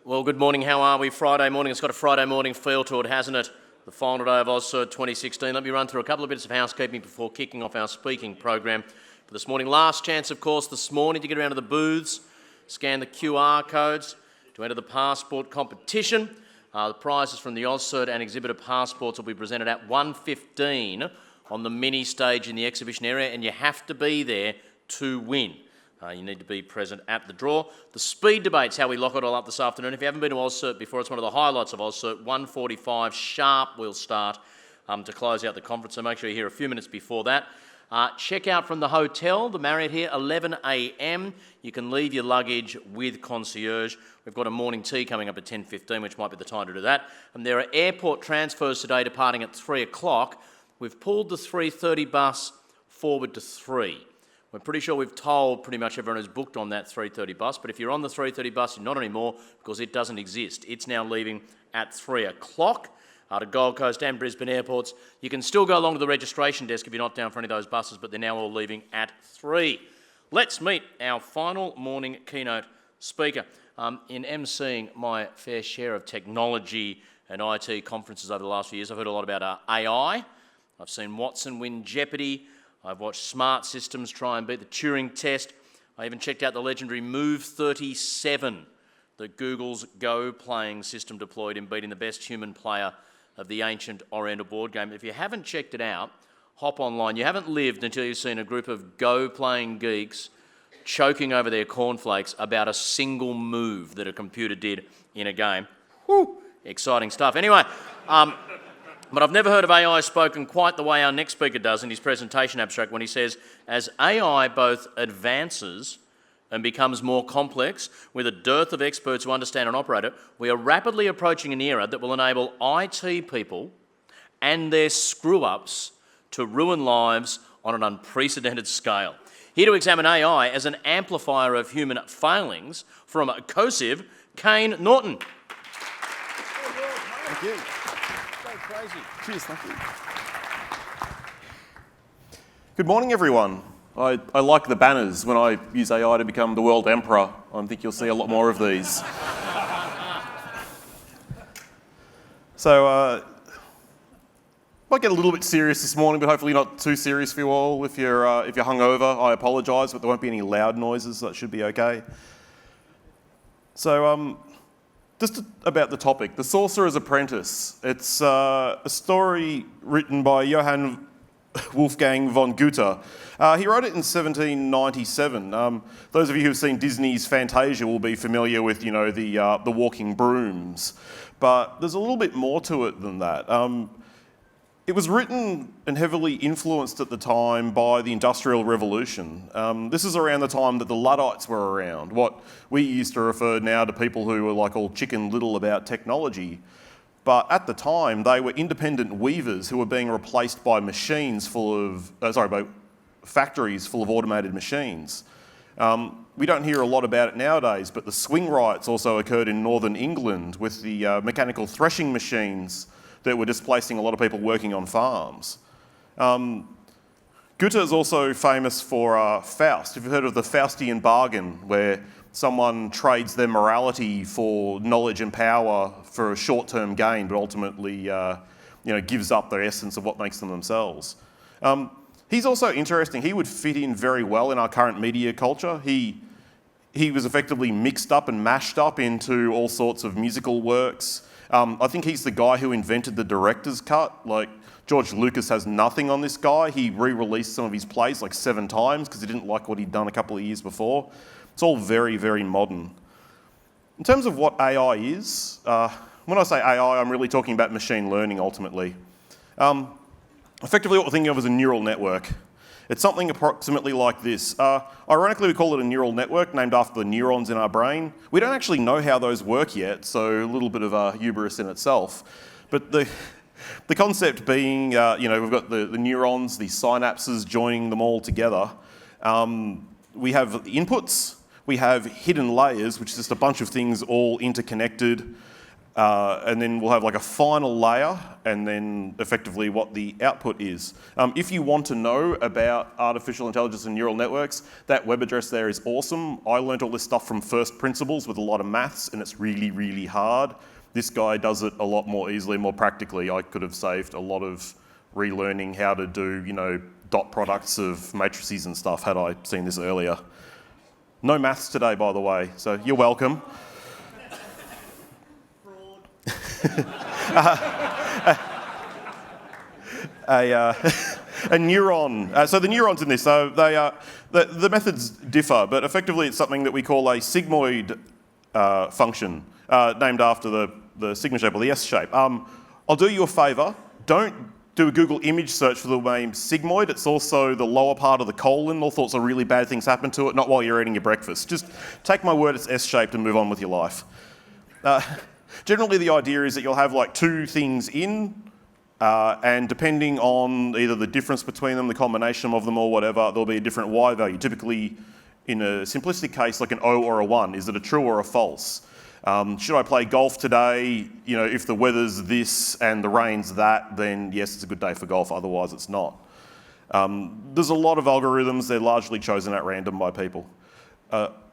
Well, good morning. How are we? Friday morning. It's got a Friday morning feel to it, hasn't it? The final day of AusCERT2016. Let me run through a couple of bits of housekeeping before kicking off our speaking program for this morning. Last chance, of course, this morning to get around to the booths, scan the QR codes to enter the passport competition. The prizes from the AusCERT and exhibitor passports will be presented at 1:15 on the mini stage in the exhibition area, and you have to be there to win. You need to be present at the draw. The speed debate's how we lock it all up this afternoon. If you haven't been to AusCERT before, it's one of the highlights of AusCERT. 1:45 sharp we'll start to close out the conference, so make sure you're here a few minutes before that. Check out from the hotel, the Marriott here, 11 a.m. You can leave your luggage with concierge. We've got a morning tea coming up at 10:15, which might be the time to do that. And there are airport transfers today departing at 3 o'clock. We've pulled the 3:30 bus forward to 3. We're pretty sure we've told pretty much everyone who's booked on that 3:30 bus, but if you're on the 3:30 bus, you're not anymore because it doesn't exist. It's now leaving at 3 o'clock to Gold Coast and Brisbane airports. You can still go along to the registration desk if you're not down for any of those buses, but they're now all leaving at 3. Let's meet our final morning keynote speaker. In emceeing my fair share of technology and IT conferences over the last few years, I've heard a lot about AI. I've seen Watson win Jeopardy. I've watched smart systems try and beat the Turing test. I even checked out the legendary Move 37 that Google's Go playing system deployed in beating the best human player of the ancient Oriental board game. If you haven't checked it out, hop online. You haven't lived until you've seen a group of Go playing geeks choking over their cornflakes about a single move that a computer did in a game. Whew, exciting stuff. Anyway, but I've never heard of AI spoken quite the way our next speaker does in his presentation abstract when he says, as AI both advances and becomes more complex, with a dearth of experts who understand and operate it, we are rapidly approaching an era that will enable IT people and their screw-ups to ruin lives on an unprecedented scale. Here to examine AI as an amplifier of human failings, from Cosive, Kayne Naughton. Thank you. Crazy. Cheers, thank you. Good morning, everyone. I like the banners. When I use AI to become the world emperor, I think you'll see a lot more of these. So, might get a little bit serious this morning, but hopefully not too serious for you all. If you're hungover, I apologise, but there won't be any loud noises, so that should be okay. So, just about the topic, The Sorcerer's Apprentice. It's a story written by Johann Wolfgang von Goethe. He wrote it in 1797. Those of you who've seen Disney's Fantasia will be familiar with, the walking brooms. But there's a little bit more to it than that. It was written and heavily influenced at the time by the Industrial Revolution. This is around the time that the Luddites were around, what we used to refer now to people who were like all chicken little about technology. But at the time, they were independent weavers who were being replaced by by factories full of automated machines. We don't hear a lot about it nowadays, but the swing riots also occurred in northern England with the mechanical threshing machines that were displacing a lot of people working on farms. Goethe is also famous for Faust. Have you heard of the Faustian bargain, where someone trades their morality for knowledge and power for a short-term gain, but ultimately gives up their essence of what makes them themselves? He's also interesting. He would fit in very well in our current media culture. He was effectively mixed up and mashed up into all sorts of musical works. I think he's the guy who invented the director's cut. Like, George Lucas has nothing on this guy. He re-released some of his plays like 7 times because he didn't like what he'd done a couple of years before. It's all very, very modern. In terms of what AI is, when I say AI, I'm really talking about machine learning ultimately. Effectively what we're thinking of is a neural network. It's something approximately like this. Ironically, we call it a neural network, named after the neurons in our brain. We don't actually know how those work yet, so a little bit of hubris in itself. But the concept being, we've got the neurons, the synapses, joining them all together. We have the inputs, we have hidden layers, which is just a bunch of things all interconnected. and then we'll have like a final layer, and then effectively what the output is. If you want to know about artificial intelligence and neural networks, that web address there is awesome. I learned all this stuff from first principles with a lot of maths, and it's really, really hard. This guy does it a lot more easily, more practically. I could have saved a lot of relearning how to do, dot products of matrices and stuff had I seen this earlier. No maths today, by the way, so you're welcome. A neuron. So the neurons in this, so they are the methods differ, but effectively it's something that we call a sigmoid function, named after the sigma shape or the S shape. I'll do you a favour. Don't do a Google image search for the name sigmoid. It's also the lower part of the colon. All sorts of really bad things happen to it. Not while you're eating your breakfast. Just take my word, it's S-shaped, and move on with your life. Generally, the idea is that you'll have like two things in, and depending on either the difference between them, the combination of them or whatever, there'll be a different Y value. Typically, in a simplistic case, like an O or a 1, is it a true or a false? Should I play golf today? If the weather's this and the rain's that, then yes, it's a good day for golf, otherwise it's not. There's a lot of algorithms, they're largely chosen at random by people.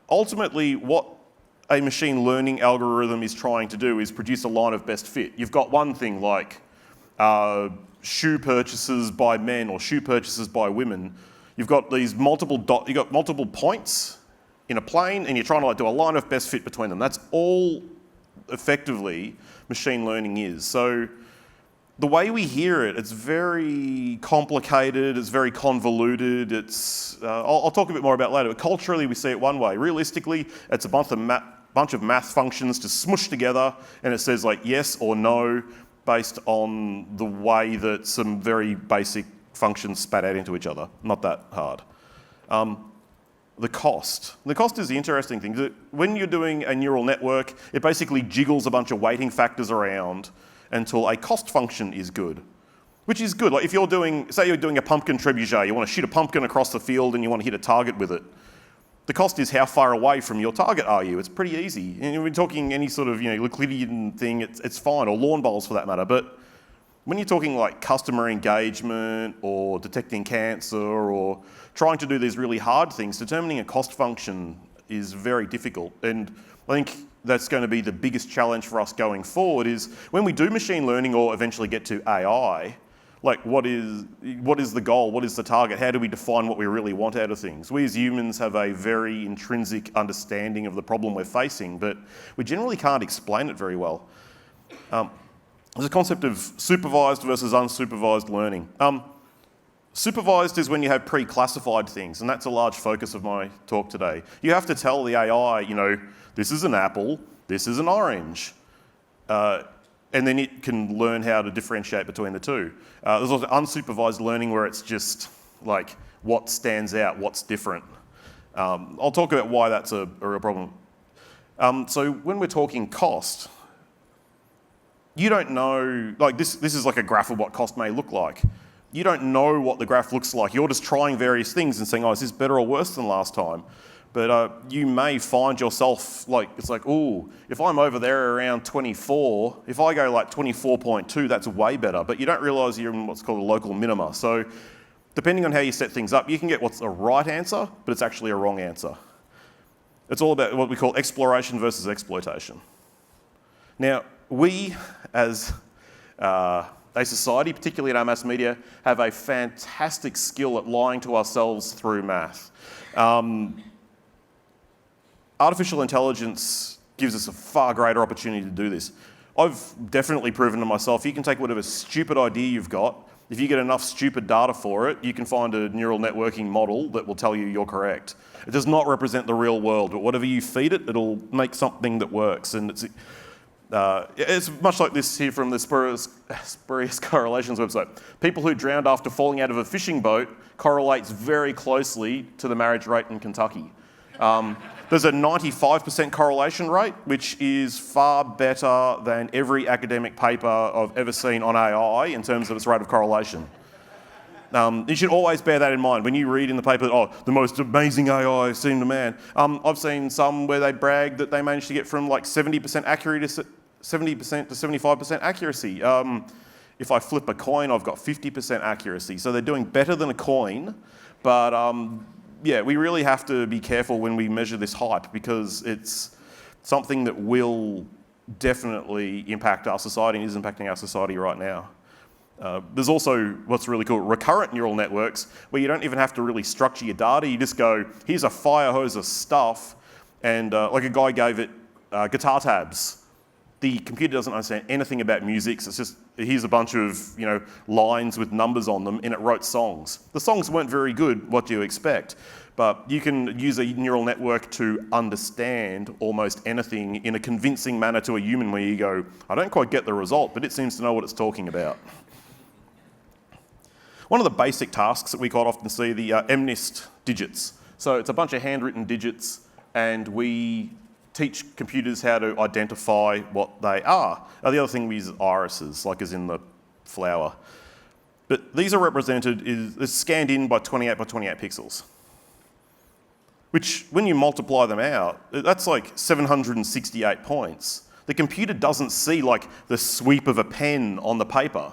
Ultimately, what a machine learning algorithm is trying to do is produce a line of best fit. You've got one thing like shoe purchases by men or shoe purchases by women. You've got these multiple points in a plane, and you're trying to do a line of best fit between them. That's all effectively machine learning is. So the way we hear it, it's very complicated, it's very convoluted, I'll talk a bit more about it later, but culturally we see it one way. Realistically, it's a bunch of math functions just smushed together, and it says like yes or no based on the way that some very basic functions spat out into each other. Not that hard. The cost. The cost is the interesting thing. When you're doing a neural network, it basically jiggles a bunch of weighting factors around until a cost function is good, which is good. Like if say you're doing a pumpkin trebuchet, you want to shoot a pumpkin across the field and you want to hit a target with it. The cost is how far away from your target are you. It's pretty easy. And we're talking any sort of Euclidean thing, it's fine, or lawn bowls for that matter. But when you're talking like customer engagement or detecting cancer or trying to do these really hard things, determining a cost function is very difficult. And I think that's going to be the biggest challenge for us going forward is when we do machine learning or eventually get to AI, like what is the goal? What is the target? How do we define what we really want out of things? We as humans have a very intrinsic understanding of the problem we're facing, but we generally can't explain it very well. There's a concept of supervised versus unsupervised learning. Supervised is when you have pre-classified things, and that's a large focus of my talk today. You have to tell the AI, this is an apple, this is an orange, and then it can learn how to differentiate between the two. There's also unsupervised learning where it's just like what stands out, what's different. I'll talk about why that's a real problem. So when we're talking cost, you don't know, like this is like a graph of what cost may look like. You don't know what the graph looks like. You're just trying various things and saying, is this better or worse than last time? But you may find yourself it's like, if I'm over there around 24, if I go like 24.2, that's way better. But you don't realise you're in what's called a local minima. So depending on how you set things up, you can get what's a right answer, but it's actually a wrong answer. It's all about what we call exploration versus exploitation. Now, we as a society, particularly in our mass media, have a fantastic skill at lying to ourselves through math. Artificial intelligence gives us a far greater opportunity to do this. I've definitely proven to myself, you can take whatever stupid idea you've got, if you get enough stupid data for it, you can find a neural networking model that will tell you you're correct. It does not represent the real world, but whatever you feed it, it'll make something that works. And it's much like this here from the Spurious Correlations website. People who drowned after falling out of a fishing boat correlates very closely to the marriage rate in Kentucky. There's a 95% correlation rate, which is far better than every academic paper I've ever seen on AI in terms of its rate of correlation. You should always bear that in mind when you read in the paper, the most amazing AI I've seen to man. I've seen some where they brag that they managed to get from like 70% 70% to 75% accuracy. If I flip a coin, I've got 50% accuracy. So they're doing better than a coin, but yeah, we really have to be careful when we measure this hype because it's something that will definitely impact our society and is impacting our society right now. There's also what's really cool, recurrent neural networks, where you don't even have to really structure your data. You just go, here's a fire hose of stuff, and like a guy gave it guitar tabs. The computer doesn't understand anything about music, so it's just, here's a bunch of lines with numbers on them, and it wrote songs. The songs weren't very good, what do you expect? But you can use a neural network to understand almost anything in a convincing manner to a human where you go, I don't quite get the result, but it seems to know what it's talking about. One of the basic tasks that we quite often see, the MNIST digits. So it's a bunch of handwritten digits, and we teach computers how to identify what they are. The other thing we use is irises, like as in the flower. But these are represented, is scanned in by 28 by 28 pixels. Which, when you multiply them out, that's like 768 points. The computer doesn't see like the sweep of a pen on the paper.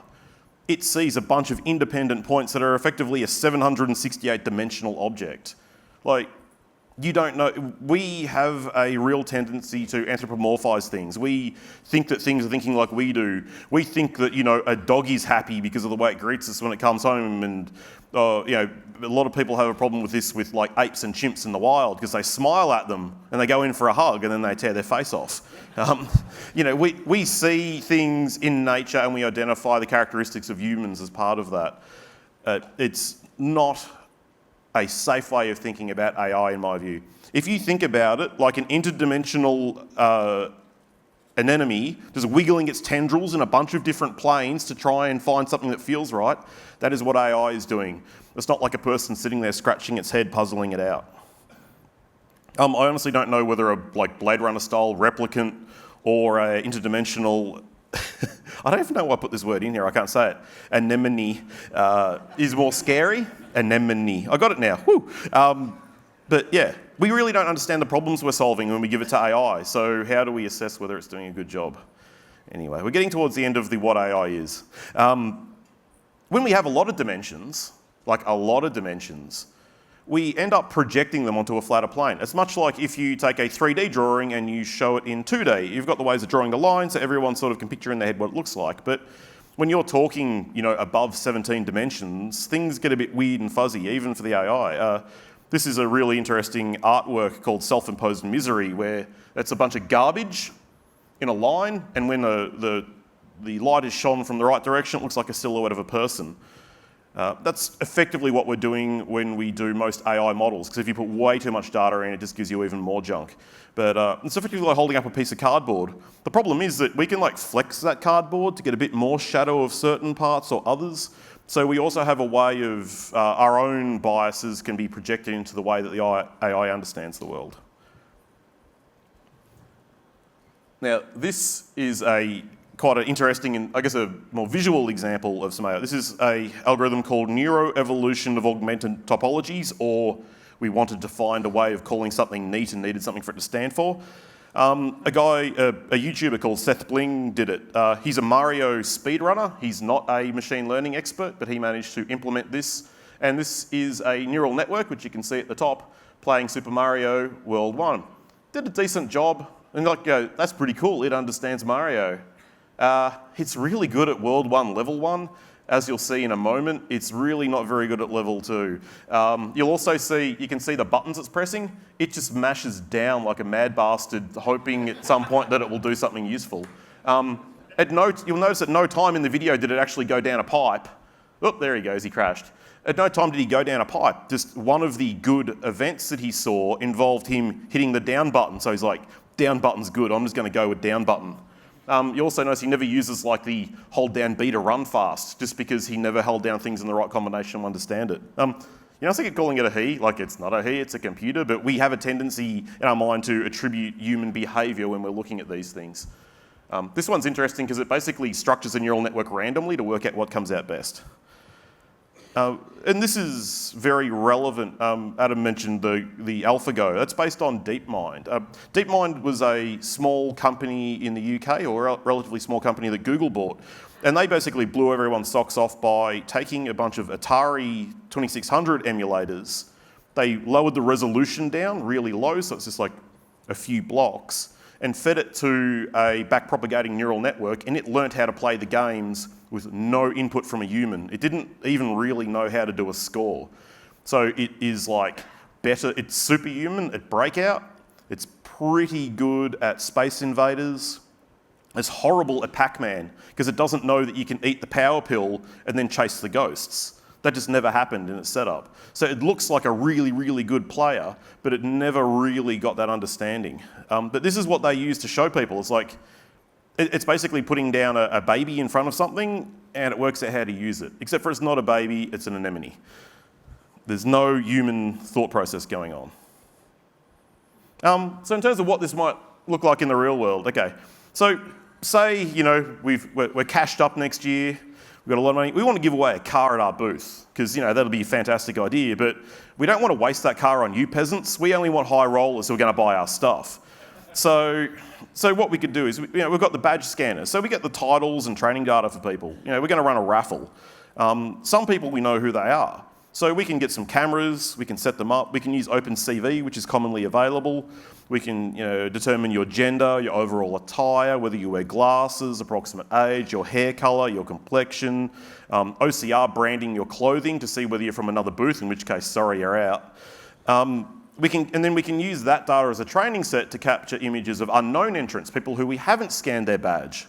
It sees a bunch of independent points that are effectively a 768 dimensional object. Like, you don't know, we have a real tendency to anthropomorphise things. We think that things are thinking like we do. We think that, a dog is happy because of the way it greets us when it comes home, and a lot of people have a problem with this with like apes and chimps in the wild because they smile at them and they go in for a hug and then they tear their face off. We see things in nature and we identify the characteristics of humans as part of that. It's not a safe way of thinking about AI, in my view. If you think about it, like an interdimensional anemone just wiggling its tendrils in a bunch of different planes to try and find something that feels right, that is what AI is doing. It's not like a person sitting there scratching its head, puzzling it out. I honestly don't know whether a Blade Runner style replicant or a interdimensional I don't even know why I put this word in here, I can't say it. Anemone is more scary. Anemone. I got it now. Woo. But yeah, we really don't understand the problems we're solving when we give it to AI, so how do we assess whether it's doing a good job? Anyway, we're getting towards the end of the what AI is. When we have a lot of dimensions, we end up projecting them onto a flatter plane. It's much like if you take a 3D drawing and you show it in 2D. You've got the ways of drawing the line, so everyone sort of can picture in their head what it looks like. But when you're talking, above 17 dimensions, things get a bit weird and fuzzy, even for the AI. This is a really interesting artwork called Self-Imposed Misery, where it's a bunch of garbage in a line, and when the light is shone from the right direction, it looks like a silhouette of a person. That's effectively what we're doing when we do most AI models, because if you put way too much data in, it just gives you even more junk. But it's effectively like holding up a piece of cardboard. The problem is that we can flex that cardboard to get a bit more shadow of certain parts or others. So we also have a way of our own biases can be projected into the way that the AI understands the world. Now, this is quite an interesting and I guess a more visual example of some AI. This is an algorithm called neuroevolution of augmented topologies, or we wanted to find a way of calling something neat and needed something for it to stand for. A YouTuber called Seth Bling did it. He's a Mario speedrunner. He's not a machine learning expert, but he managed to implement this. And this is a neural network, which you can see at the top, playing Super Mario World 1. Did a decent job. And that's pretty cool. It understands Mario. It's really good at World 1, Level 1. As you'll see in a moment, it's really not very good at Level 2. You'll also see, you can see the buttons it's pressing. It just mashes down like a mad bastard, hoping at some point that it will do something useful. You'll notice at no time in the video did it actually go down a pipe. Oh, there he goes, he crashed. At no time did he go down a pipe. Just one of the good events that he saw involved him hitting the down button. So he's like, down button's good, I'm just going to go with down button. You also notice he never uses the hold down B to run fast, just because he never held down things in the right combination to understand it. I keep calling it a he, it's not a he, it's a computer, but we have a tendency in our mind to attribute human behaviour when we're looking at these things. This one's interesting because it basically structures a neural network randomly to work out what comes out best. And this is very relevant. Adam mentioned the AlphaGo. That's based on DeepMind. DeepMind was a small company in the UK, or a relatively small company that Google bought. And they basically blew everyone's socks off by taking a bunch of Atari 2600 emulators. They lowered the resolution down really low, so it's just like a few blocks, and fed it to a back-propagating neural network, and it learnt how to play the games with no input from a human. It didn't even really know how to do a score. So it is like better, it's superhuman at Breakout, it's pretty good at Space Invaders, it's horrible at Pac-Man, because it doesn't know that you can eat the power pill and then chase the ghosts. That just never happened in its setup. So it looks like a really, really good player, but it never really got that understanding. But this is what they use to show people. It's like, it's basically putting down a baby in front of something, and it works out how to use it. Except for it's not a baby, it's an anemone. There's no human thought process going on. So in terms of what this might look like in the real world, okay. So say, you know, we're cashed up next year, we've got a lot of money. We want to give away a car at our booth because, you know, that'll be a fantastic idea, but we don't want to waste that car on you peasants. We only want high rollers who are going to buy our stuff. So what we could do is, you know, we've got the badge scanners. So we get the titles and training data for people. You know, we're going to run a raffle. Some people, we know who they are. So we can get some cameras, we can set them up, we can use OpenCV, which is commonly available. We can, you know, determine your gender, your overall attire, whether you wear glasses, approximate age, your hair colour, your complexion, OCR branding your clothing to see whether you're from another booth, in which case, sorry, you're out. And then we can use that data as a training set to capture images of unknown entrants, people who we haven't scanned their badge.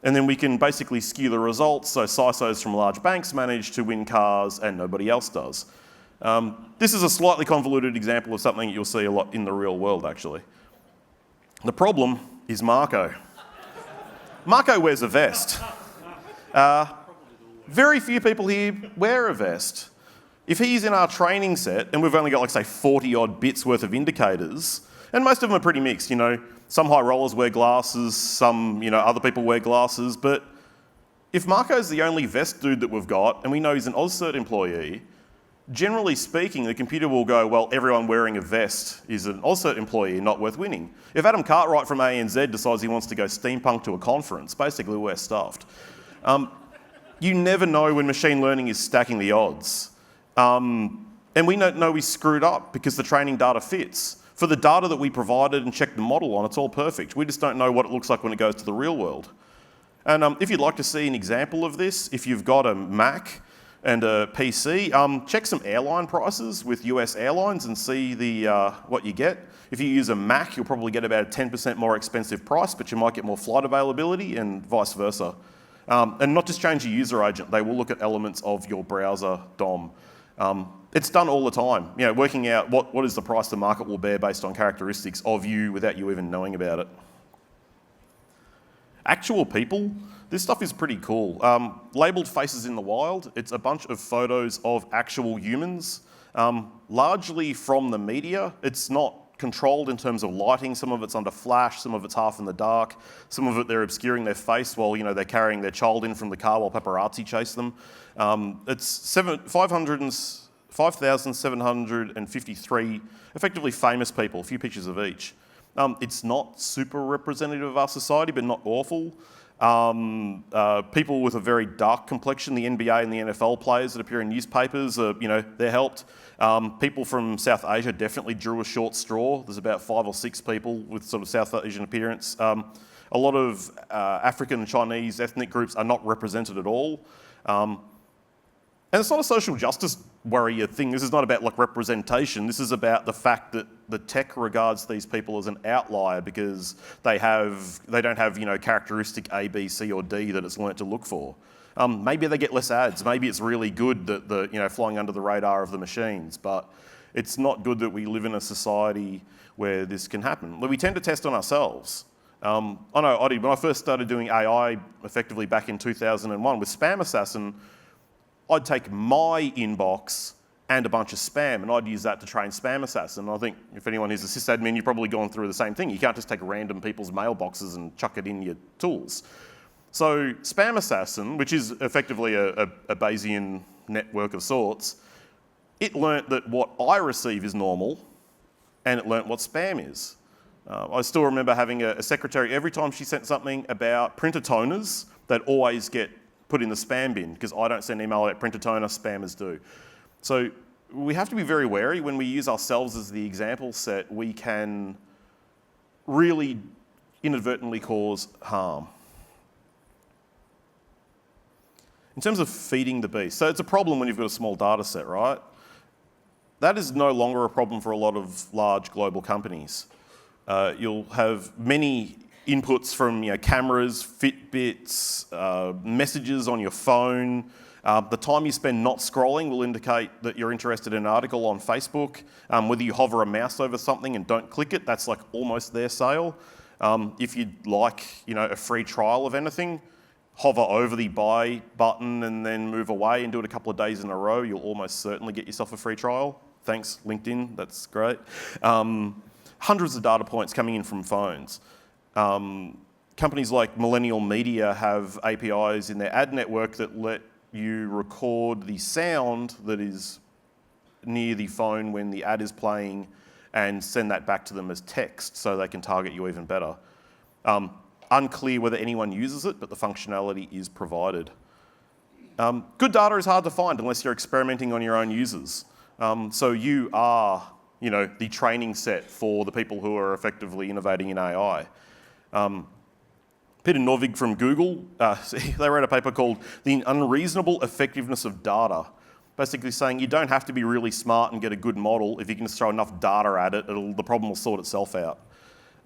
And then we can basically skew the results, so CISOs from large banks manage to win cars and nobody else does. This is a slightly convoluted example of something you'll see a lot in the real world, actually. The problem is Marco. Marco wears a vest. Very few people here wear a vest. If he's in our training set, and we've only got, like, say, 40 odd bits worth of indicators, and most of them are pretty mixed, you know, some high rollers wear glasses, some, you know, other people wear glasses, but if Marco's the only vest dude that we've got, and we know he's an AusCERT employee, generally speaking, the computer will go, well, everyone wearing a vest is an AusCERT employee, not worth winning. If Adam Cartwright from ANZ decides he wants to go steampunk to a conference, basically we're stuffed. You never know when machine learning is stacking the odds. And we don't know we screwed up because the training data fits. For the data that we provided and checked the model on, it's all perfect. We just don't know what it looks like when it goes to the real world. And if you'd like to see an example of this, if you've got a Mac and a PC, check some airline prices with US airlines and see what you get. If you use a Mac, you'll probably get about a 10% more expensive price, but you might get more flight availability and vice versa. And not just change your user agent, they will look at elements of your browser DOM. It's done all the time, you know, working out what is the price the market will bear based on characteristics of you without you even knowing about it. Actual people, this stuff is pretty cool. Labelled Faces in the Wild, it's a bunch of photos of actual humans, largely from the media. It's not controlled in terms of lighting. Some of it's under flash, some of it's half in the dark, some of it they're obscuring their face while, you know, they're carrying their child in from the car while paparazzi chase them. It's 5,753 effectively famous people, a few pictures of each. It's not super representative of our society, but not awful. People with a very dark complexion, the NBA and the NFL players that appear in newspapers, you know, they're helped. People from South Asia definitely drew a short straw. There's about 5 or 6 people with sort of South Asian appearance. A lot of African and Chinese ethnic groups are not represented at all. And it's not a social justice warrior thing. This is not about, like, representation. This is about the fact that the tech regards these people as an outlier because they don't have, you know, characteristic A, B, C, or D that it's learnt to look for. Maybe they get less ads. Maybe it's really good that you know, flying under the radar of the machines, but it's not good that we live in a society where this can happen. We tend to test on ourselves. I know, Oddie, when I first started doing AI effectively back in 2001 with Spam Assassin, I'd take my inbox and a bunch of spam, and I'd use that to train Spam Assassin. I think if anyone is a sysadmin, you've probably gone through the same thing. You can't just take random people's mailboxes and chuck it in your tools. So Spam Assassin, which is effectively a Bayesian network of sorts, it learnt that what I receive is normal, and it learnt what spam is. I still remember having a secretary, every time she sent something about printer toners, they'd always get put in the spam bin, because I don't send email about printer toner, spammers do. So we have to be very wary. When we use ourselves as the example set, we can really inadvertently cause harm. In terms of feeding the beast, so it's a problem when you've got a small data set, right? That is no longer a problem for a lot of large global companies. You'll have many inputs from cameras, Fitbits, messages on your phone. The time you spend not scrolling will indicate that you're interested in an article on Facebook. Whether you hover a mouse over something and don't click it, that's like almost their sale. If you'd like a free trial of anything, hover over the buy button and then move away and do it a couple of days in a row, you'll almost certainly get yourself a free trial. Thanks, LinkedIn, that's great. Hundreds of data points coming in from phones. Companies like Millennial Media have APIs in their ad network that let you record the sound that is near the phone when the ad is playing and send that back to them as text so they can target you even better. Unclear whether anyone uses it, but the functionality is provided. Good data is hard to find unless you're experimenting on your own users. So you are, the training set for the people who are effectively innovating in AI. Peter Norvig from Google, they wrote a paper called The Unreasonable Effectiveness of Data, basically saying you don't have to be really smart and get a good model. If you can just throw enough data at it, the problem will sort itself out.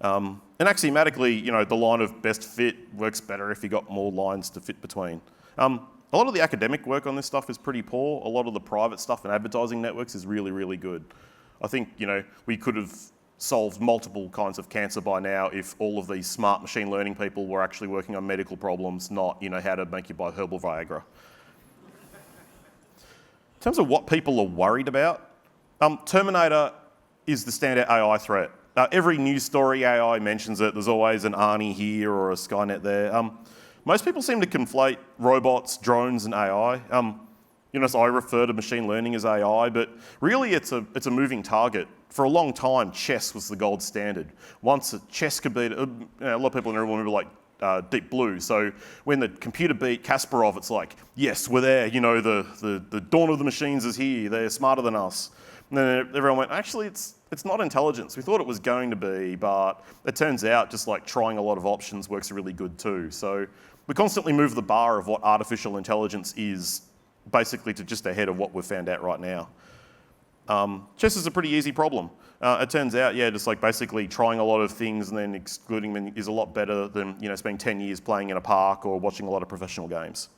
And axiomatically, the line of best fit works better if you've got more lines to fit between. A lot of the academic work on this stuff is pretty poor. A lot of the private stuff and advertising networks is really, really good. I think, we could have solved multiple kinds of cancer by now if all of these smart machine learning people were actually working on medical problems, not, how to make you buy herbal Viagra. In terms of what people are worried about, Terminator is the standout AI threat. Every news story AI mentions it. There's always an Arnie here or a Skynet there. Most people seem to conflate robots, drones, and AI. So I refer to machine learning as AI, but really it's a moving target. For a long time, chess was the gold standard. Once chess could beat, a lot of people in the room remember like Deep Blue. So when the computer beat Kasparov, it's like, yes, we're there. The dawn of the machines is here. They're smarter than us. And then everyone went, actually, it's not intelligence. We thought it was going to be, but it turns out just like trying a lot of options works really good too. So we constantly move the bar of what artificial intelligence is basically to just ahead of what we've found out right now. Chess is a pretty easy problem. It turns out, just like basically trying a lot of things and then excluding them is a lot better than spending 10 years playing in a park or watching a lot of professional games.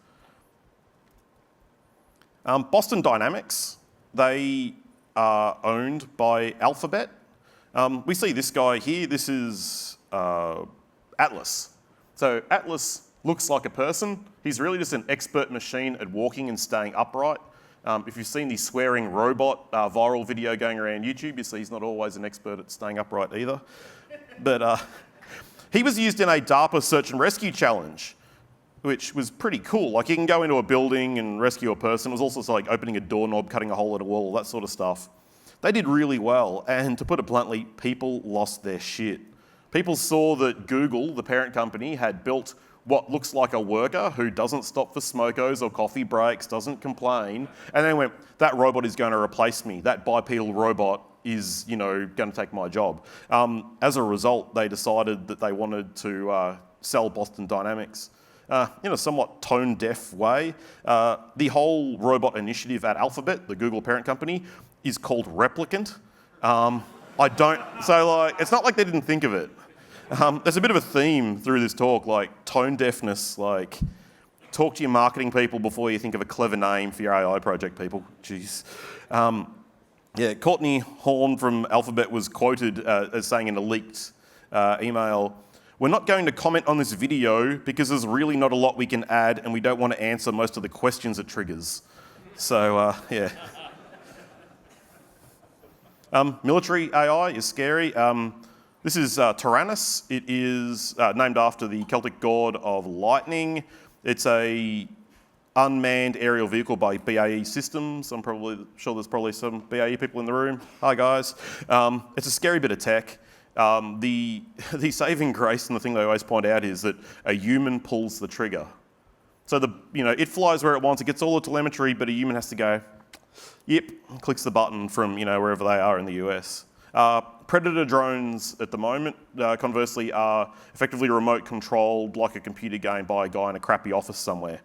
Boston Dynamics, they are owned by Alphabet. We see this guy here. This is Atlas. So Atlas looks like a person. He's really just an expert machine at walking and staying upright. If you've seen the swearing robot viral video going around YouTube, you see he's not always an expert at staying upright either. But he was used in a DARPA search and rescue challenge, which was pretty cool. Like you can go into a building and rescue a person. It was also like opening a doorknob, cutting a hole in a wall, that sort of stuff. They did really well, and to put it bluntly, people lost their shit. People saw that Google, the parent company, had built what looks like a worker who doesn't stop for smokos or coffee breaks, doesn't complain, and they went, that robot is going to replace me. That bipedal robot is, going to take my job. As a result, they decided that they wanted to sell Boston Dynamics. In a somewhat tone-deaf way, the whole robot initiative at Alphabet, the Google parent company, is called Replicant. It's not like they didn't think of it. There's a bit of a theme through this talk, like tone deafness, like talk to your marketing people before you think of a clever name for your AI project, people. Jeez. Courtney Horn from Alphabet was quoted as saying in a leaked email, "We're not going to comment on this video because there's really not a lot we can add and we don't want to answer most of the questions it triggers." So, military AI is scary. This is Tyrannus. It is named after the Celtic god of lightning. It's a unmanned aerial vehicle by BAE Systems. I'm probably sure there's probably some BAE people in the room. Hi guys. It's a scary bit of tech. The saving grace and the thing they always point out is that a human pulls the trigger. So it flies where it wants, it gets all the telemetry, but a human has to go, yep, clicks the button from wherever they are in the US. Predator drones at the moment, conversely, are effectively remote controlled like a computer game by a guy in a crappy office somewhere.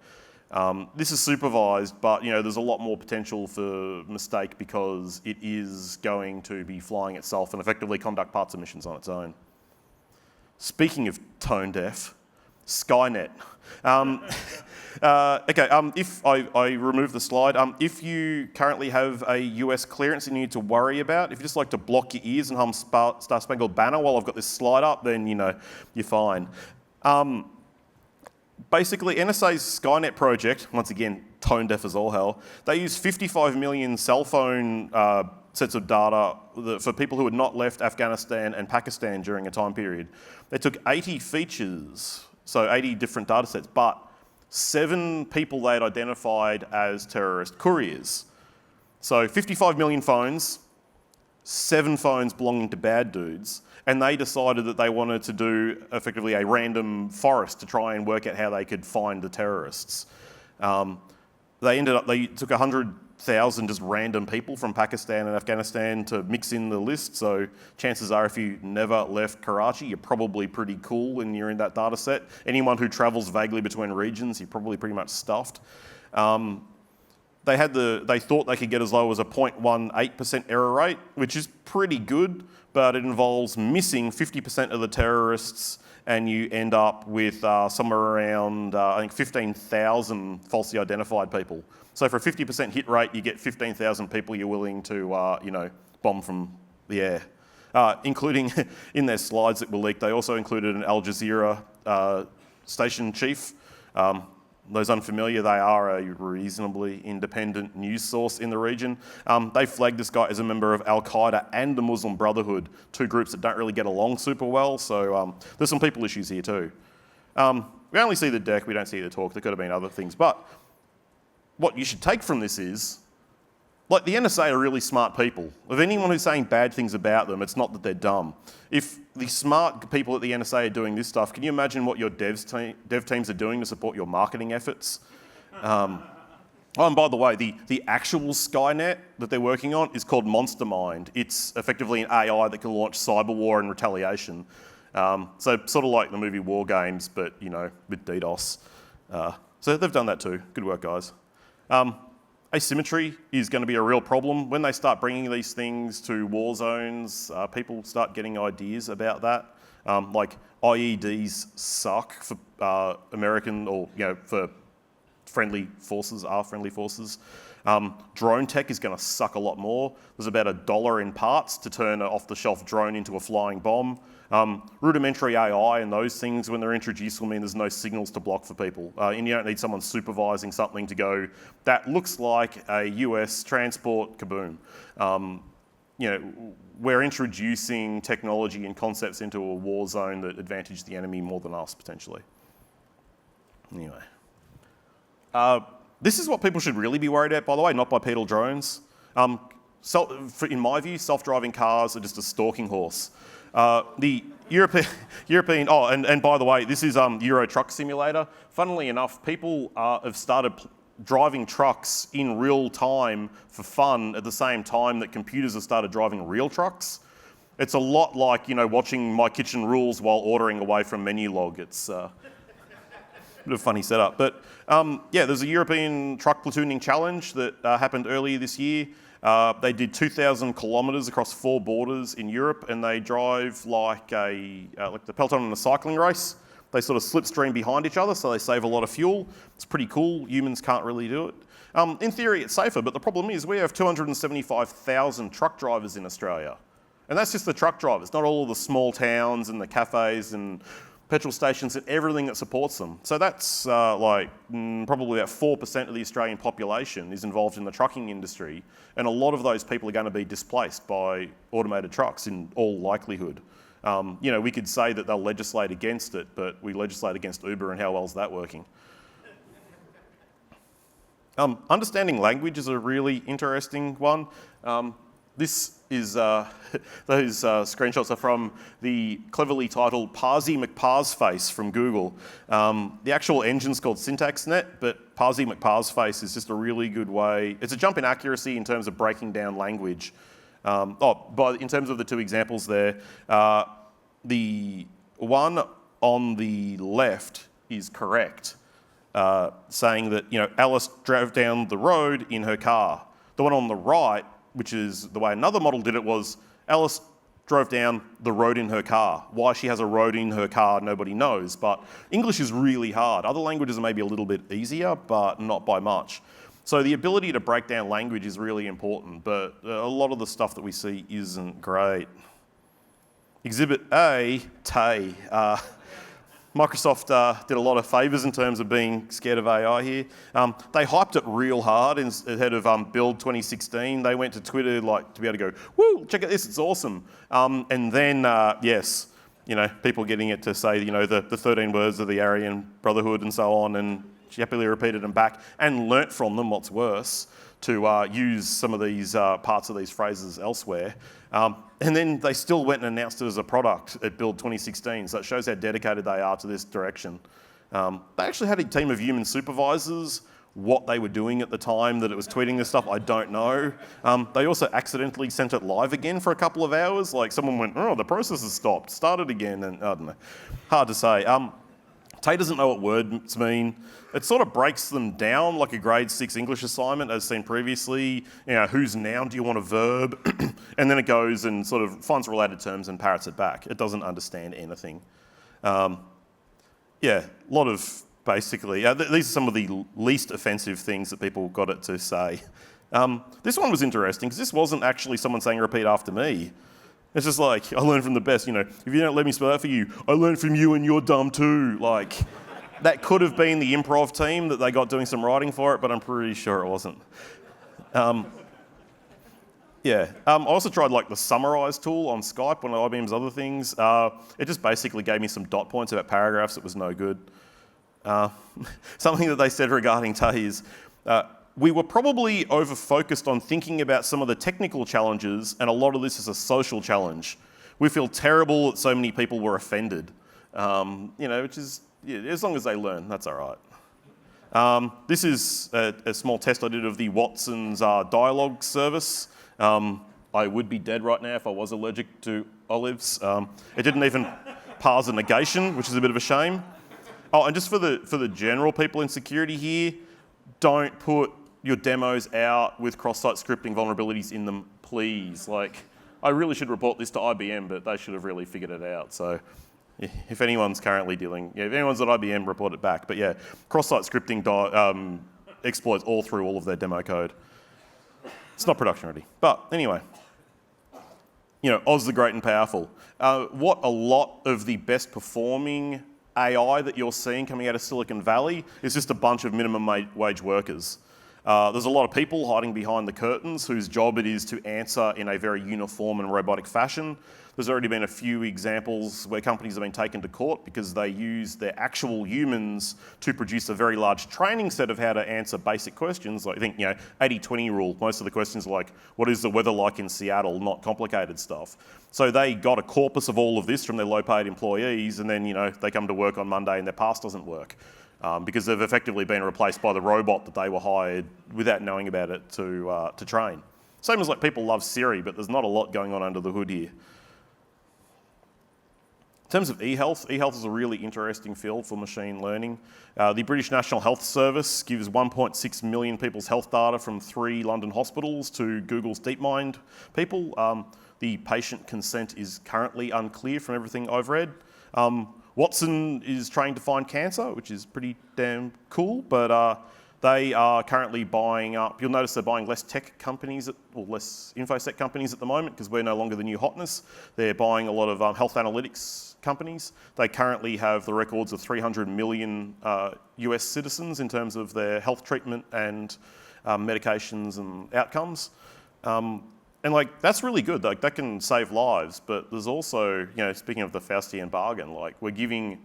This is supervised, but there's a lot more potential for mistake because it is going to be flying itself and effectively conduct parts of missions on its own. Speaking of tone deaf, Skynet. If I remove the slide, if you currently have a US clearance and you need to worry about, if you just like to block your ears and hum Star Spangled Banner while I've got this slide up, then you're fine. Basically, NSA's Skynet project, once again, tone deaf as all hell, they use 55 million cell phone sets of data for people who had not left Afghanistan and Pakistan during a time period. They took 80 features, so 80 different data sets, but 7 people they had identified as terrorist couriers. So 55 million phones, 7 phones belonging to bad dudes, and they decided that they wanted to do effectively a random forest to try and work out how they could find the terrorists. They took 100,000 just random people from Pakistan and Afghanistan to mix in the list, so chances are if you never left Karachi, you're probably pretty cool when you're in that data set. Anyone who travels vaguely between regions, you're probably pretty much stuffed. They thought they could get as low as a 0.18% error rate, which is pretty good, but it involves missing 50% of the terrorists, and you end up with somewhere around, 15,000 falsely identified people. So for a 50% hit rate, you get 15,000 people you're willing to, bomb from the air. Including in their slides that were leaked, they also included an Al Jazeera station chief. Those unfamiliar, they are a reasonably independent news source in the region. They flagged this guy as a member of Al-Qaeda and the Muslim Brotherhood, 2 groups that don't really get along super well, so there's some people issues here too. We only see the deck, we don't see the talk, there could have been other things, but what you should take from this is, the NSA are really smart people. Of anyone who's saying bad things about them, it's not that they're dumb. If the smart people at the NSA are doing this stuff, can you imagine what your dev teams are doing to support your marketing efforts? And by the way, the actual Skynet that they're working on is called Monster Mind. It's effectively an AI that can launch cyber war and retaliation. So sort of like the movie War Games, but with DDoS. So they've done that too. Good work, guys. Asymmetry is going to be a real problem. When they start bringing these things to war zones, people start getting ideas about that. Like IEDs suck for American or for friendly forces, friendly forces. Drone tech is going to suck a lot more. There's about $1 in parts to turn an off-the-shelf drone into a flying bomb. Rudimentary AI and those things, when they're introduced, will mean there's no signals to block for people. And you don't need someone supervising something to go, that looks like a US transport kaboom. We're introducing technology and concepts into a war zone that advantage the enemy more than us, potentially. Anyway. This is what people should really be worried about, by the way, not bipedal drones. In my view, self-driving cars are just a stalking horse. The European, and by the way, this is Euro Truck Simulator. Funnily enough, people have started driving trucks in real time for fun at the same time that computers have started driving real trucks. It's a lot like, watching My Kitchen Rules while ordering away from Menulog. It's a bit of a funny setup. But there's a European truck platooning challenge that happened earlier this year. They did 2,000 kilometres across 4 borders in Europe, and they drive like the peloton in a cycling race. They sort of slipstream behind each other, so they save a lot of fuel. It's pretty cool. Humans can't really do it. In theory, it's safer, but the problem is we have 275,000 truck drivers in Australia. And that's just the truck drivers, not all of the small towns and the cafes and petrol stations and everything that supports them. So that's probably about 4% of the Australian population is involved in the trucking industry, and a lot of those people are going to be displaced by automated trucks in all likelihood. We could say that they'll legislate against it, but we legislate against Uber, and how well is that working? Understanding language is a really interesting one. This is, those screenshots are from the cleverly titled Parsi McParsface from Google. The actual engine's called SyntaxNet, but Parsi McParsface is just a really good way. It's a jump in accuracy in terms of breaking down language. But in terms of the two examples there, the one on the left is correct, saying that Alice drove down the road in her car. The one on the right, which is the way another model did it, was Alice drove down the road in her car. Why she has a road in her car, nobody knows. But English is really hard. Other languages are maybe a little bit easier, but not by much. So the ability to break down language is really important, but a lot of the stuff that we see isn't great. Exhibit A, Tay. Microsoft did a lot of favours in terms of being scared of AI here. They hyped it real hard ahead of Build 2016. They went to Twitter to be able to go, woo, check out this, it's awesome. And then, yes, people getting it to say, the 13 words of the Aryan Brotherhood and so on, and she happily repeated them back and learnt from them, what's worse, to use some of these parts of these phrases elsewhere. And then they still went and announced it as a product at Build 2016, so it shows how dedicated they are to this direction. They actually had a team of human supervisors. What they were doing at the time that it was tweeting this stuff, I don't know. They also accidentally sent it live again for a couple of hours. Like someone went, oh, the process has stopped, started again, and I don't know. Hard to say. Tay doesn't know what words mean. It sort of breaks them down like a grade 6 English assignment as seen previously. Whose noun do you want a verb? And then it goes and sort of finds related terms and parrots it back. It doesn't understand anything. A lot of basically, these are some of the least offensive things that people got it to say. This one was interesting because this wasn't actually someone saying repeat after me. It's just like, I learned from the best, if you don't let me spell that for you, I learned from you and you're dumb too. That could have been the improv team that they got doing some writing for it, but I'm pretty sure it wasn't. I also tried the summarize tool on Skype, one of IBM's other things. It just basically gave me some dot points about paragraphs. It was no good. Something that they said regarding Tay is, we were probably over-focused on thinking about some of the technical challenges, and a lot of this is a social challenge. We feel terrible that so many people were offended, which is, as long as they learn, that's all right. This is a small test I did of the Watson's dialogue service. I would be dead right now if I was allergic to olives. It didn't even parse a negation, which is a bit of a shame. Oh, and just for the general people in security here, don't put your demos out with cross-site scripting vulnerabilities in them, please. I really should report this to IBM, but they should have really figured it out. So if anyone's currently if anyone's at IBM, report it back. But yeah, cross-site scripting exploits all through all of their demo code. It's not production ready. But anyway, Oz the Great and Powerful. What a lot of the best performing AI that you're seeing coming out of Silicon Valley is just a bunch of minimum wage workers. There's a lot of people hiding behind the curtains whose job it is to answer in a very uniform and robotic fashion. There's already been a few examples where companies have been taken to court because they use their actual humans to produce a very large training set of how to answer basic questions. Like, I think, 80-20 rule. Most of the questions are like, what is the weather like in Seattle? Not complicated stuff. So they got a corpus of all of this from their low-paid employees, and then, they come to work on Monday and their pass doesn't work. Because they've effectively been replaced by the robot that they were hired without knowing about it to train. Same as people love Siri, but there's not a lot going on under the hood here. In terms of e-health is a really interesting field for machine learning. The British National Health Service gives 1.6 million people's health data from 3 London hospitals to Google's DeepMind people. The patient consent is currently unclear from everything I've read. Watson is trying to find cancer, which is pretty damn cool, but they are currently buying up. You'll notice they're buying less tech companies, or less infosec companies at the moment, because we're no longer the new hotness. They're buying a lot of health analytics companies. They currently have the records of 300 million US citizens in terms of their health treatment and medications and outcomes. And that's really good. That can save lives, but there's also, speaking of the Faustian bargain, we're giving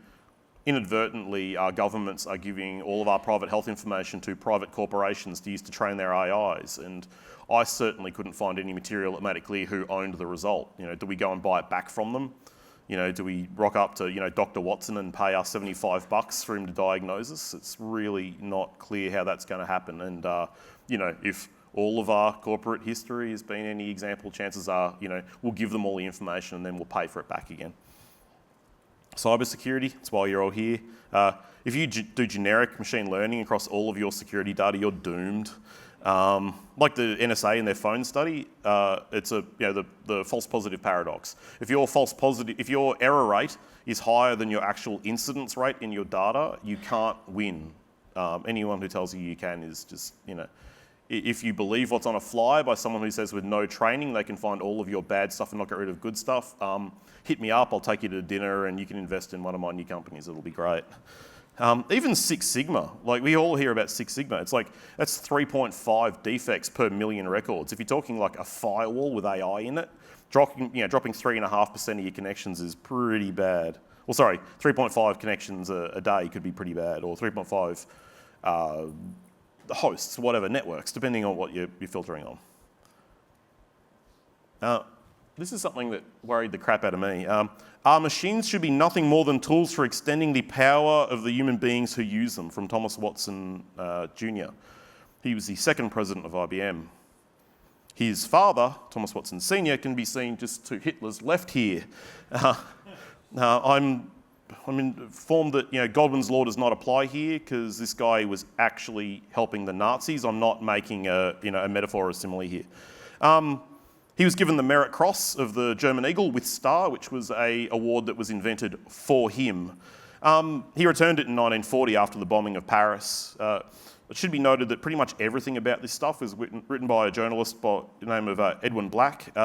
inadvertently, our governments are giving all of our private health information to private corporations to use to train their AIs. And I certainly couldn't find any material that made it clear who owned the result. Do we go and buy it back from them? Do we rock up to, Dr. Watson and pay us $75 for him to diagnose us? It's really not clear how that's going to happen. And, if all of our corporate history has been any example, chances are, we'll give them all the information and then we'll pay for it back again. Cybersecurity, that's why you're all here. If you do generic machine learning across all of your security data, you're doomed. Like the NSA in their phone study, it's the false positive paradox. If your error rate is higher than your actual incidence rate in your data, you can't win. Anyone who tells you you can is just, if you believe what's on a flyer by someone who says with no training they can find all of your bad stuff and not get rid of good stuff, hit me up, I'll take you to dinner and you can invest in one of my new companies, it'll be great. Even Six Sigma, like we all hear about Six Sigma, it's like that's 3.5 defects per million records. If you're talking like a firewall with AI in it, dropping 3.5% of your connections is pretty bad. Well, sorry, 3.5 connections a day could be pretty bad, or 3.5 hosts, whatever, networks, depending on what you're filtering on. This is something that worried the crap out of me. Our machines should be nothing more than tools for extending the power of the human beings who use them, from Thomas Watson Jr. He was the second president of IBM. His father, Thomas Watson Sr., can be seen just to Hitler's left here. I'm informed that Godwin's law does not apply here because this guy was actually helping the Nazis. I'm not making a metaphor or a simile here. He was given the Merit Cross of the German Eagle with Star, which was an award that was invented for him. He returned it in 1940 after the bombing of Paris. It should be noted that pretty much everything about this stuff was written by a journalist by the name of Edwin Black.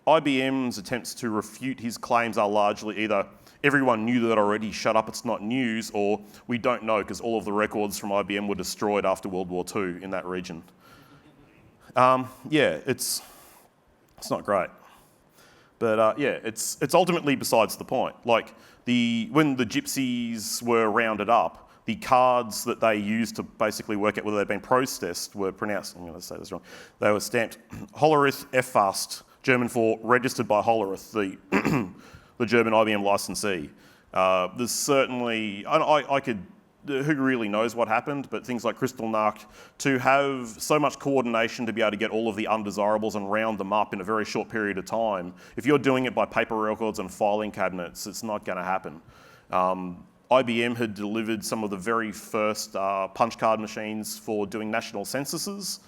IBM's attempts to refute his claims are largely either everyone knew that already, shut up, it's not news, or we don't know because all of the records from IBM were destroyed after World War II in that region. It's not great. But it's ultimately besides the point. Like when the gypsies were rounded up, the cards that they used to basically work out whether they'd been processed were pronounced, I'm going to say this wrong, they were stamped Hollerith F-Fast, German for registered by Hollerith, the German IBM licensee. There's certainly, who really knows what happened, but things like Kristallnacht, to have so much coordination to be able to get all of the undesirables and round them up in a very short period of time, if you're doing it by paper records and filing cabinets, it's not going to happen. IBM had delivered some of the very first punch card machines for doing national censuses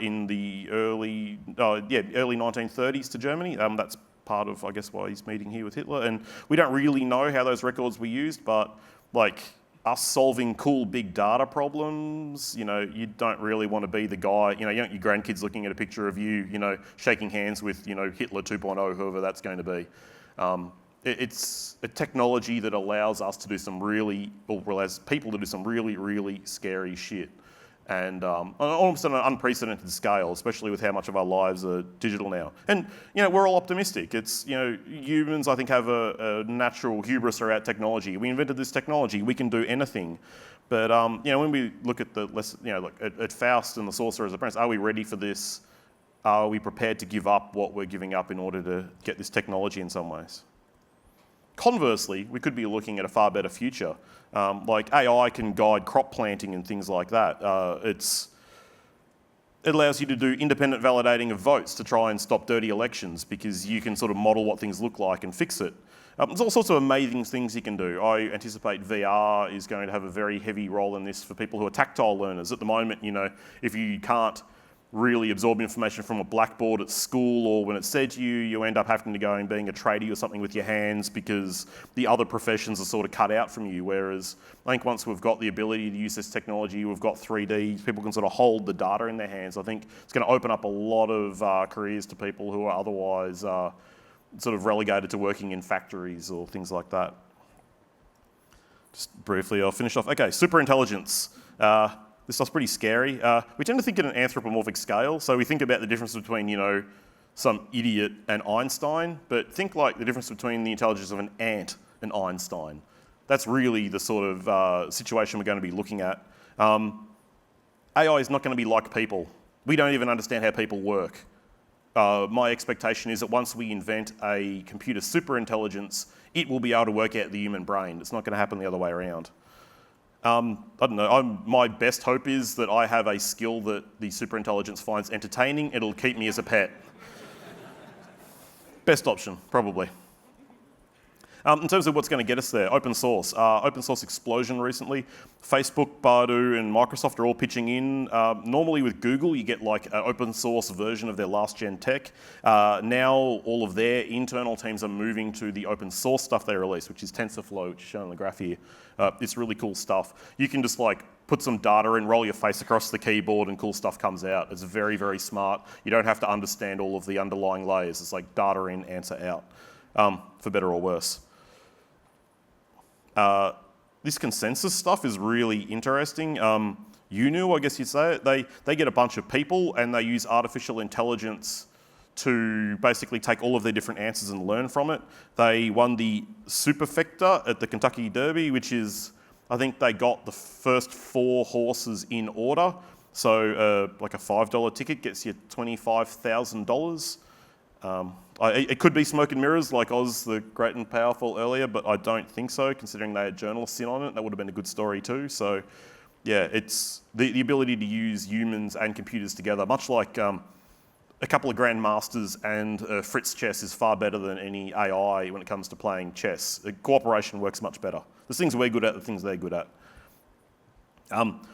in the early 1930s to Germany. That's part of, I guess, why he's meeting here with Hitler. And we don't really know how those records were used, but like us solving cool big data problems, you don't really want to be the guy, you don't want your grandkids looking at a picture of you, shaking hands with, Hitler 2.0, whoever that's going to be. It's a technology that allows us to do some allows people to do some really, really scary shit. And almost on an unprecedented scale, especially with how much of our lives are digital now. And, we're all optimistic. It's, humans, I think, have a natural hubris around technology. We invented this technology, we can do anything. But, when we look at at Faust and the Sorcerer's Apprentice, are we ready for this? Are we prepared to give up what we're giving up in order to get this technology in some ways? Conversely, we could be looking at a far better future. Like AI can guide crop planting and things like that. It allows you to do independent validating of votes to try and stop dirty elections because you can sort of model what things look like and fix it. There's all sorts of amazing things you can do. I anticipate VR is going to have a very heavy role in this for people who are tactile learners. At the moment, if you can't really absorb information from a blackboard at school, or when it's said to you, you end up having to go and being a tradie or something with your hands because the other professions are sort of cut out from you. Whereas I think once we've got the ability to use this technology, we've got 3D, people can sort of hold the data in their hands. I think it's going to open up a lot of careers to people who are otherwise sort of relegated to working in factories or things like that. Just briefly, I'll finish off. Okay, superintelligence. This stuff's pretty scary. We tend to think at an anthropomorphic scale, so we think about the difference between, some idiot and Einstein, but think like the difference between the intelligence of an ant and Einstein. That's really the sort of situation we're going to be looking at. AI is not going to be like people. We don't even understand how people work. My expectation is that once we invent a computer superintelligence, it will be able to work out the human brain. It's not going to happen the other way around. I don't know, my best hope is that I have a skill that the superintelligence finds entertaining. It'll keep me as a pet. Best option, probably. In terms of what's going to get us there, open source. Open source explosion recently. Facebook, Baidu, and Microsoft are all pitching in. Normally with Google, you get like an open source version of their last gen tech. Now all of their internal teams are moving to the open source stuff they release, which is TensorFlow, which is shown on the graph here. It's really cool stuff. You can just like put some data in, roll your face across the keyboard, and cool stuff comes out. It's very, very smart. You don't have to understand all of the underlying layers. It's like data in, answer out, for better or worse. This consensus stuff is really interesting. UNU, I guess you'd say it, they get a bunch of people and they use artificial intelligence to basically take all of their different answers and learn from it. They won the Superfecta at the Kentucky Derby, which is, I think they got the first 4 horses in order. So like a $5 ticket gets you $25,000. It could be smoke and mirrors like Oz the Great and Powerful earlier, but I don't think so, considering they had journalists in on it. That would have been a good story too. So yeah, it's the ability to use humans and computers together, much like a couple of grandmasters and Fritz chess is far better than any AI when it comes to playing chess. The cooperation works much better. The things we're good at, the things they're good at.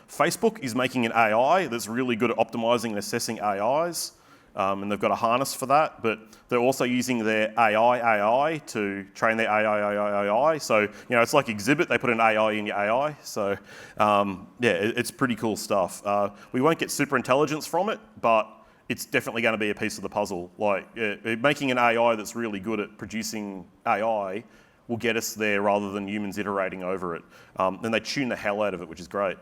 Facebook is making an AI that's really good at optimizing and assessing AIs. And they've got a harness for that, but they're also using their AI to train their AI. So, it's like Exhibit, they put an AI in your AI. So, yeah, it's pretty cool stuff. We won't get super intelligence from it, but it's definitely going to be a piece of the puzzle. Like, making an AI that's really good at producing AI will get us there rather than humans iterating over it. And they tune the hell out of it, which is great.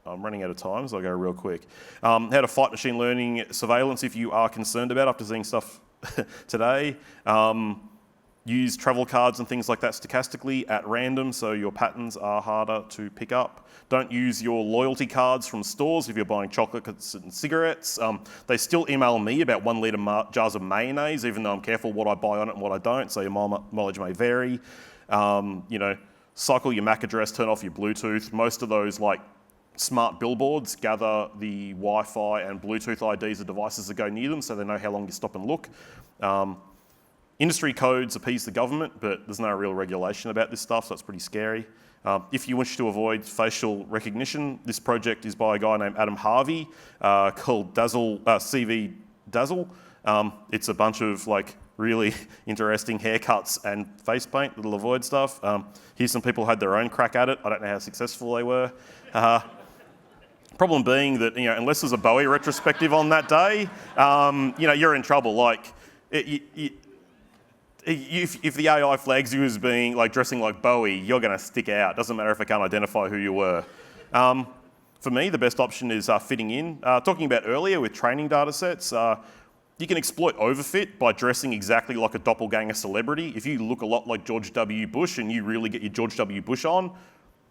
I'm running out of time, so I'll go real quick. How to fight machine learning surveillance if you are concerned about after seeing stuff today. Use travel cards and things like that stochastically at random, so your patterns are harder to pick up. Don't use your loyalty cards from stores if you're buying chocolates and cigarettes. They still email me about 1 litre jars of mayonnaise, even though I'm careful what I buy on it and what I don't, so your mileage may vary. Cycle your MAC address, turn off your Bluetooth. Most of those smart billboards gather the Wi-Fi and Bluetooth IDs of devices that go near them, so they know how long you stop and look. Industry codes appease the government, but there's no real regulation about this stuff, so it's pretty scary. If you wish to avoid facial recognition, this project is by a guy named Adam Harvey called CV Dazzle. It's a bunch of really interesting haircuts and face paint that'll avoid stuff. Here's some people who had their own crack at it. I don't know how successful they were. Problem being that, unless there's a Bowie retrospective on that day, you're in trouble. If the AI flags you as being dressing like Bowie, you're going to stick out. Doesn't matter if it can't identify who you were. For me, the best option is fitting in. Talking about earlier with training data sets, you can exploit overfit by dressing exactly like a doppelganger celebrity. If you look a lot like George W. Bush and you really get your George W. Bush on,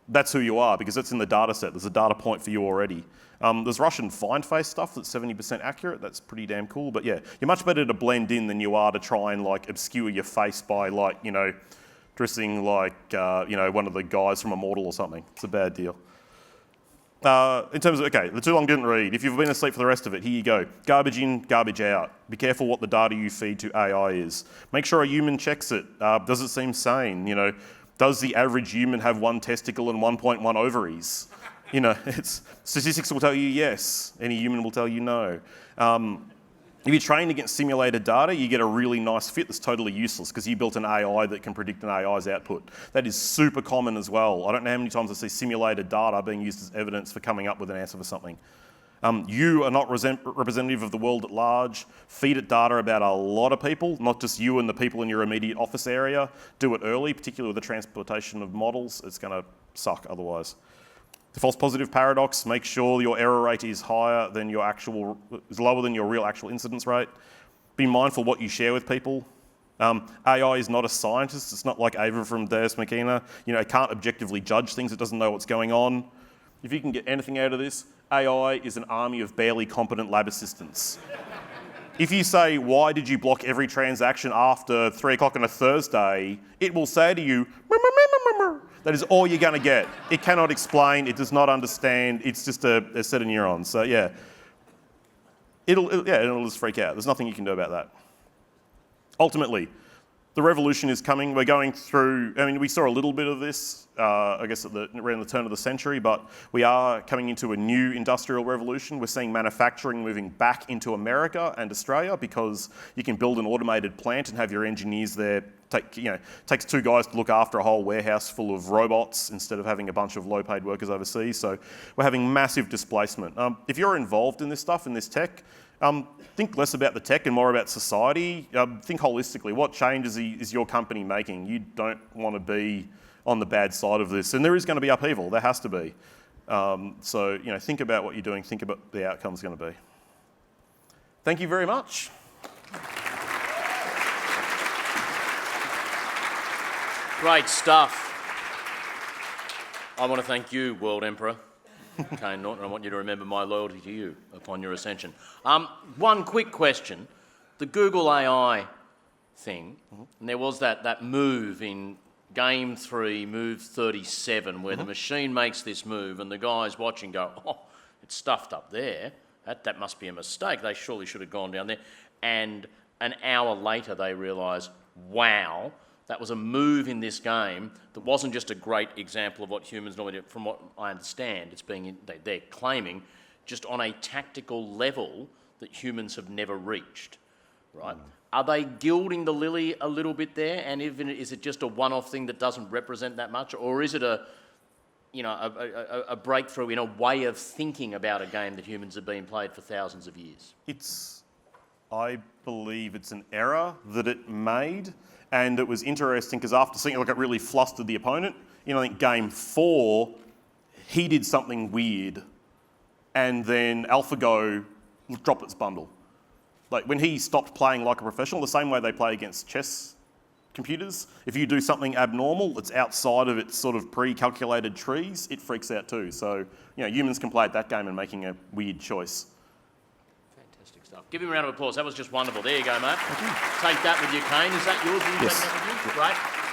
that's who you are because it's in the data set. There's a data point for you already. There's Russian find face stuff that's 70% accurate. That's pretty damn cool. But yeah, you're much better to blend in than you are to try and obscure your face by dressing like one of the guys from Immortal or something. It's a bad deal. In terms of, the too long didn't read. If you've been asleep for the rest of it, here you go. Garbage in, garbage out. Be careful what the data you feed to AI is. Make sure a human checks it. Does it seem sane? Does the average human have 1 testicle and 1.1 ovaries? Statistics will tell you yes. Any human will tell you no. If you're trained against simulated data, you get a really nice fit that's totally useless because you built an AI that can predict an AI's output. That is super common as well. I don't know how many times I see simulated data being used as evidence for coming up with an answer for something. You are not representative of the world at large. Feed it data about a lot of people, not just you and the people in your immediate office area. Do it early, particularly with the transportation of models. It's going to suck otherwise. The false positive paradox, make sure your error rate is lower than your real actual incidence rate. Be mindful what you share with people. AI is not a scientist. It's not like Ava from Deus Machina. It can't objectively judge things. It doesn't know what's going on. If you can get anything out of this, AI is an army of barely competent lab assistants. If you say, why did you block every transaction after 3 o'clock on a Thursday, it will say to you, that is all you're going to get. It cannot explain, it does not understand, it's just a set of neurons. So yeah, it'll just freak out. There's nothing you can do about that. Ultimately, the revolution is coming. We're going through, we saw a little bit of this, I guess around the turn of the century, but we are coming into a new industrial revolution. We're seeing manufacturing moving back into America and Australia because you can build an automated plant and have your engineers there. Takes 2 guys to look after a whole warehouse full of robots instead of having a bunch of low-paid workers overseas. So we're having massive displacement. If you're involved in this stuff, in this tech, think less about the tech and more about society. Think holistically. What changes is your company making? You don't want to be on the bad side of this. And there is going to be upheaval. There has to be. So think about what you're doing. Think about the outcome's going to be. Thank you very much. Great stuff. I want to thank you, World Emperor. Kayne Naughton, I want you to remember my loyalty to you upon your ascension. One quick question. The Google AI thing, and there was that move in Game 3, move 37, where the machine makes this move and the guys watching go, oh, it's stuffed up there. That must be a mistake. They surely should have gone down there. And an hour later they realise, wow, that was a move in this game that wasn't just a great example of what humans normally do. From what I understand, they're claiming just on a tactical level that humans have never reached, right? Are they gilding the lily a little bit there? And is it just a one-off thing that doesn't represent that much? Or is it a breakthrough in a way of thinking about a game that humans have been played for thousands of years? I believe it's an error that it made. And it was interesting because after seeing it really flustered the opponent. I think game 4, he did something weird. And then AlphaGo dropped its bundle. Like when he stopped playing like a professional, the same way they play against chess computers, if you do something abnormal that's outside of its sort of pre-calculated trees, it freaks out too. So, humans can play at that game and making a weird choice. Fantastic stuff. Give him a round of applause. That was just wonderful. There you go, mate. Take that with you, Kayne. Is that yours? Will you take that with you? Great.